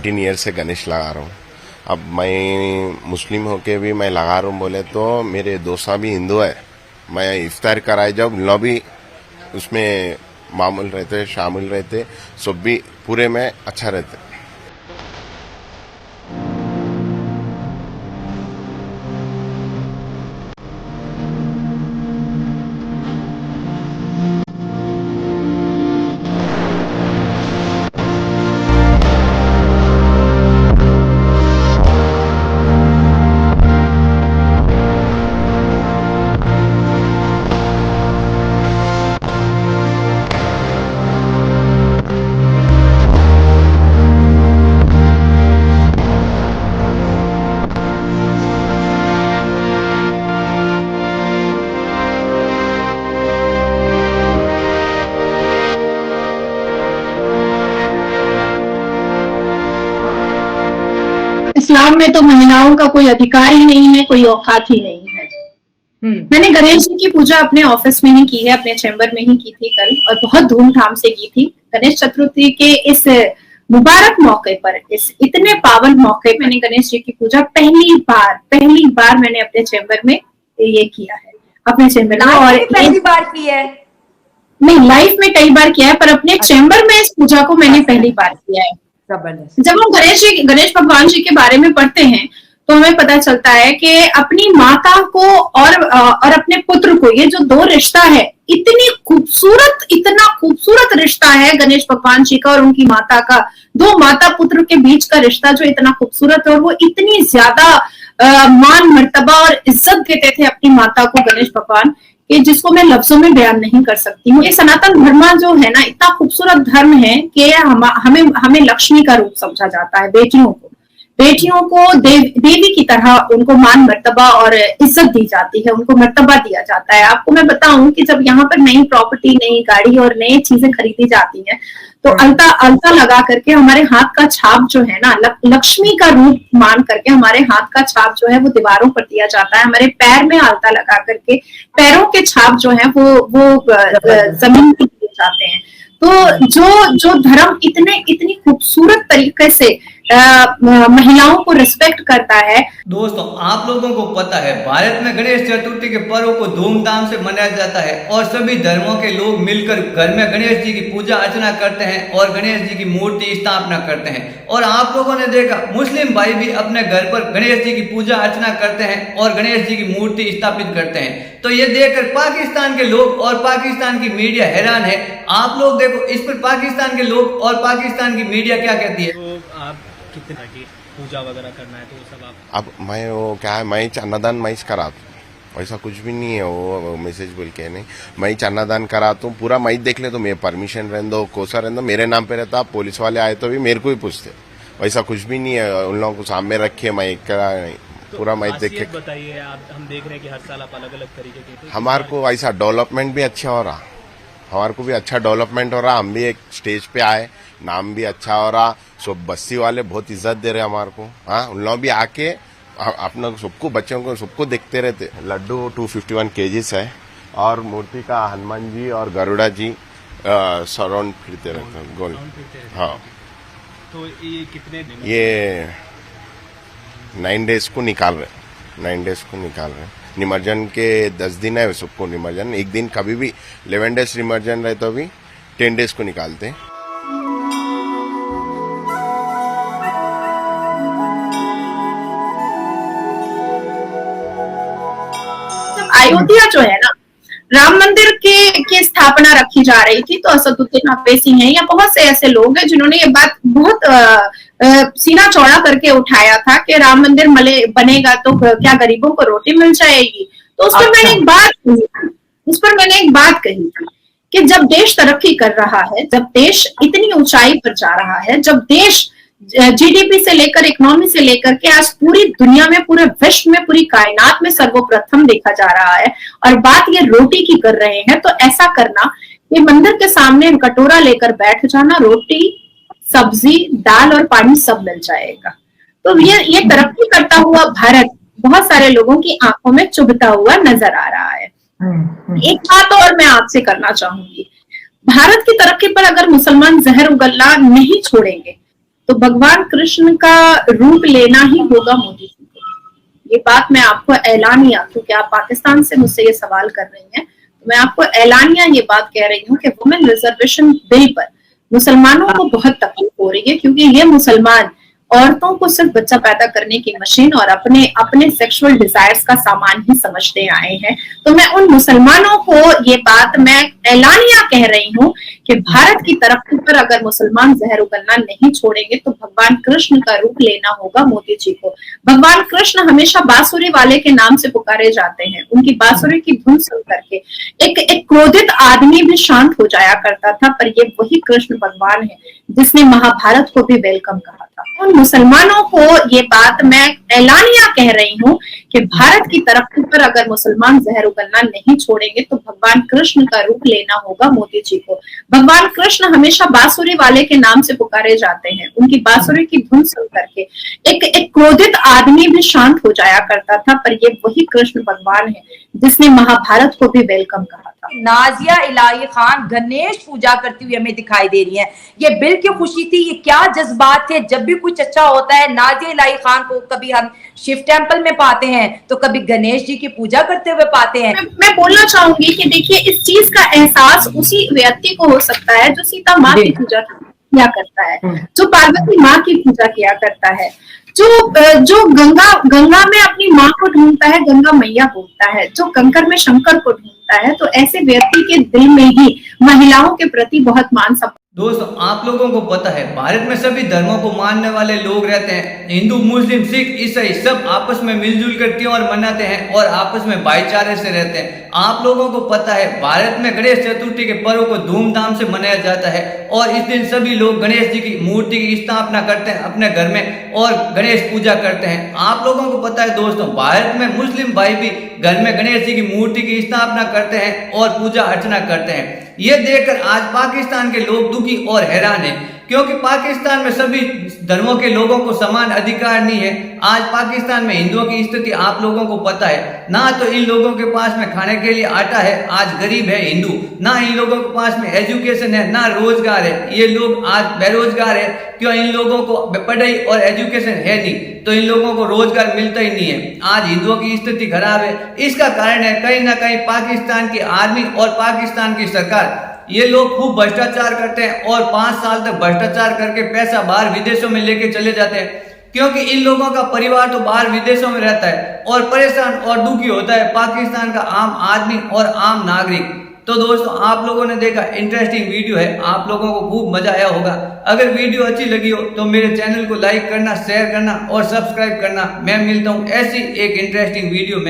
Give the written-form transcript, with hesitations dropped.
18 year से गणेश लगा रहा हूँ। अब मैं मुस्लिम होके भी मैं लगा रहा हूँ बोले तो मेरे दोस्त भी हिंदू है। मैं इफ्तार कराए जब लॉबी उसमें मामूल रहते शामिल रहते सब भी पूरे में अच्छा रहते। इस्लाम में तो महिलाओं का कोई अधिकार ही नहीं है, कोई औकात ही नहीं है। मैंने गणेश जी की पूजा अपने ऑफिस में ही की है, अपने चैम्बर में ही की थी कल, और बहुत धूमधाम से की थी। गणेश चतुर्थी के इस मुबारक मौके पर, इस इतने पावन मौके मैंने गणेश जी की पूजा पहली बार मैंने अपने चैम्बर में ये किया है, अपने चैम्बर में। और पहली बार की है? नहीं, लाइफ में कई बार किया है, पर अपने चैम्बर में इस पूजा को मैंने पहली बार किया है। जब हम गणेश भगवान जी के बारे में पढ़ते हैं तो हमें पता चलता है कि अपनी माता को और अपने पुत्र को, ये जो दो रिश्ता है, इतना खूबसूरत रिश्ता है गणेश भगवान जी का और उनकी माता का। दो माता पुत्र के बीच का रिश्ता जो इतना खूबसूरत है, और वो इतनी ज्यादा मान मर्तबा और इज्जत देते थे अपनी माता को गणेश भगवान, कि जिसको मैं लफ्जों में बयान नहीं कर सकती हूँ। ये सनातन धर्म जो है ना, इतना खूबसूरत धर्म है कि हमें लक्ष्मी का रूप समझा जाता है। बेटियों को देवी की तरह उनको मान मर्तबा और इज्जत दी जाती है, उनको मर्तबा दिया जाता है। आपको मैं बताऊं कि जब यहाँ पर नई प्रॉपर्टी, नई गाड़ी और नई चीजें खरीदी जाती हैं, तो अलता लगा करके हमारे हाथ का छाप जो है ना, लक्ष्मी का रूप मान करके हमारे हाथ का छाप जो है वो दीवारों पर दिया जाता है। हमारे पैर में अलता लगा करके पैरों के छाप जो है वो जमीन पर दिए जाते हैं। तो जो धर्म इतनी खूबसूरत तरीके से महिलाओं को रिस्पेक्ट करता है। दोस्तों, आप लोगों को पता है भारत में गणेश चतुर्थी के पर्व को धूमधाम से मनाया जाता है और सभी धर्मों के लोग मिलकर घर में गणेश जी की पूजा अर्चना करते हैं और गणेश जी की मूर्ति स्थापना करते हैं। और आप लोगों ने देखा, मुस्लिम भाई भी अपने घर पर गणेश जी की पूजा अर्चना करते हैं और गणेश जी की मूर्ति स्थापित करते हैं। तो ये देखकर पाकिस्तान के लोग और पाकिस्तान की मीडिया हैरान है। आप लोग देखो, इस पर पाकिस्तान के लोग और पाकिस्तान की मीडिया क्या कहती है। तो आप कितने की पूजा वगैरह करना है तो सब आप? अब मैं वो क्या है, मैं अन्नदान मैं करा, वैसा कुछ भी नहीं है वो मैसेज बोल के नहीं। मैं अन्नदान कराता हूँ, पूरा मैं देख ले तो मैं परमिशन रहने दो, कोसा रहने दो, मेरे नाम पे रहता। पुलिस वाले आए तो भी मेरे को ही पूछते, वैसा कुछ भी नहीं है। उन लोगों को सामने रखे, मैं करा नहीं, पूरा मैं देख के। बताइए आप, हम देख रहे हैं कि हर साल आप अलग अलग तरीके के, हमारे को ऐसा डेवलपमेंट भी अच्छा हो रहा, हमारे को भी अच्छा डेवलपमेंट हो रहा। हम भी एक स्टेज पे आए, नाम भी अच्छा हो रहा, सब बस्ती वाले बहुत इज्जत दे रहे हमारे को। हाँ, उन लोग भी आके अपना सबको, बच्चों को सबको देखते रहते। लड्डू 251 kgs है और मूर्ति का हनुमान जी और गरुड़ा जी सराउंड फिरते रहते हैं गोल। हाँ, तो ये कितने दिन? ये 9 days को निकाल रहे, 9 days को निकाल रहे। निमज्जन के 10 दिन है सबको निमज्जन, एक दिन कभी भी 11 days निमज्जन रहे तो भी 10 days को निकालते हैं। अयोध्या जो है ना, राम मंदिर की स्थापना रखी जा रही थी, तो असदुद्दीन अवैसी हैं या बहुत से ऐसे लोग हैं जिन्होंने ये बात बहुत सीना चौड़ा करके उठाया था कि राम मंदिर बनेगा तो क्या गरीबों को रोटी मिल जाएगी। तो उस पर मैंने एक बात कही थी कि जब देश तरक्की कर रहा है, जब देश इतनी ऊंचाई पर जा रहा है, जब देश जीडीपी से लेकर, इकोनॉमी से लेकर के आज पूरी दुनिया में, पूरे विश्व में, पूरी कायनात में सर्वप्रथम देखा जा रहा है, और बात ये रोटी की कर रहे हैं, तो ऐसा करना, ये मंदिर के सामने कटोरा लेकर बैठ जाना, रोटी, सब्जी, दाल और पानी सब मिल जाएगा। तो ये तरक्की करता हुआ भारत बहुत सारे लोगों की आंखों में चुभता हुआ नजर आ रहा है। एक बात और मैं आपसे करना चाहूंगी, भारत की तरक्की पर अगर मुसलमान जहर उगलना नहीं छोड़ेंगे तो भगवान कृष्ण का रूप लेना ही होगा मोदी जी को। ये बात मैं आपको ऐलानिया, क्योंकि आप पाकिस्तान से मुझसे ये सवाल कर रही हैं, तो मैं आपको ऐलानिया ये बात कह रही हूँ कि वुमेन रिजर्वेशन बिल पर मुसलमानों को बहुत तकलीफ हो रही है, क्योंकि ये मुसलमान औरतों को सिर्फ बच्चा पैदा करने की मशीन और अपने अपने सेक्सुअल डिजायर्स का सामान ही समझते आए हैं। तो मैं उन मुसलमानों को ये बात मैं ऐलानिया कह रही हूँ कि भारत की तरक्की पर अगर मुसलमान जहर उगलना नहीं छोड़ेंगे तो भगवान कृष्ण का रूप लेना होगा मोदी जी को। भगवान कृष्ण हमेशा बांसुरी वाले के नाम से पुकारे जाते हैं। उनकी बांसुरी की धुन सुन करके एक क्रोधित आदमी भी शांत हो जाया करता था, पर ये वही कृष्ण भगवान है जिसने महाभारत को भी वेलकम कहा था। उन मुसलमानों को ये बात मैं ऐलानिया कह रही हूँ कि भारत की तरक्की पर अगर मुसलमान जहर उगलना नहीं छोड़ेंगे तो भगवान कृष्ण का रूप लेना होगा मोदी जी को। भगवान कृष्ण हमेशा बांसुरी वाले के नाम से पुकारे जाते हैं। उनकी बांसुरी की धुन सुन करके एक क्रोधित आदमी भी शांत हो जाया करता था, पर ये वही कृष्ण भगवान है जिसने महाभारत को भी वेलकम कहा था। नाजिया इलाही खान गणेश पूजा करती हुई हमें दिखाई दे रही हैं। ये बिल की खुशी थी, ये क्या जज्बात थे। जब भी कुछ अच्छा होता है नाजिया इलाही खान को कभी हम शिव टेम्पल में पाते हैं तो कभी गणेश जी की पूजा करते हुए पाते हैं। मैं बोलना चाहूंगी कि देखिए, इस चीज का एहसास उसी व्यक्ति को हो सकता है जो सीता माँ की पूजा किया करता है, जो पार्वती माँ की पूजा किया करता है, जो गंगा में अपनी माँ को ढूंढता है, गंगा मैया बोलता है, जो कंकर में शंकर को ढूंढता है। तो ऐसे व्यक्ति के दिल में ही महिलाओं के प्रति बहुत मान सम्मान। दोस्तों, आप लोगों को पता है भारत में सभी धर्मों को मानने वाले लोग रहते हैं। हिंदू, मुस्लिम, सिख, ईसाई सब आपस में मिलजुल कर त्योहार मनाते हैं और आपस में भाईचारे से रहते हैं। आप लोगों को पता है भारत में गणेश चतुर्थी के पर्व को धूमधाम से मनाया जाता है और इस दिन सभी लोग गणेश जी की मूर्ति की स्थापना करते हैं अपने घर में और गणेश पूजा करते हैं। आप लोगों को पता है दोस्तों, भारत में मुस्लिम भाई भी घर में गणेश जी की मूर्ति की स्थापना करते हैं और पूजा अर्चना करते हैं। ये देखकर आज पाकिस्तान के लोग दुखी और हैरान हैं, क्योंकि पाकिस्तान में सभी धर्मों के लोगों को समान अधिकार नहीं है। आज पाकिस्तान में हिंदुओं की स्थिति आप लोगों को पता है, ना तो इन लोगों के पास में खाने के लिए आटा है, आज गरीब है हिंदू, ना इन लोगों के पास में एजुकेशन है, ना रोजगार है। ये लोग आज बेरोजगार है, क्यों? इन लोगों को पढ़ाई और एजुकेशन है नहीं, तो इन लोगों को रोजगार मिलता ही नहीं है। आज हिंदुओं की स्थिति खराब है। इसका कारण है कहीं ना कहीं पाकिस्तान की आर्मी और पाकिस्तान की सरकार। ये लोग खूब भ्रष्टाचार करते हैं और 5 साल तक भ्रष्टाचार करके पैसा बाहर विदेशों में लेके चले जाते हैं, क्योंकि इन लोगों का परिवार तो बाहर विदेशों में रहता है और परेशान और दुखी होता है पाकिस्तान का आम आदमी और आम नागरिक। तो दोस्तों, आप लोगों ने देखा, इंटरेस्टिंग वीडियो है, आप लोगों को खूब मजा आया होगा। अगर वीडियो अच्छी लगी हो तो मेरे चैनल को लाइक करना, शेयर करना और सब्सक्राइब करना। मैं मिलता हूँ ऐसी एक इंटरेस्टिंग वीडियो में।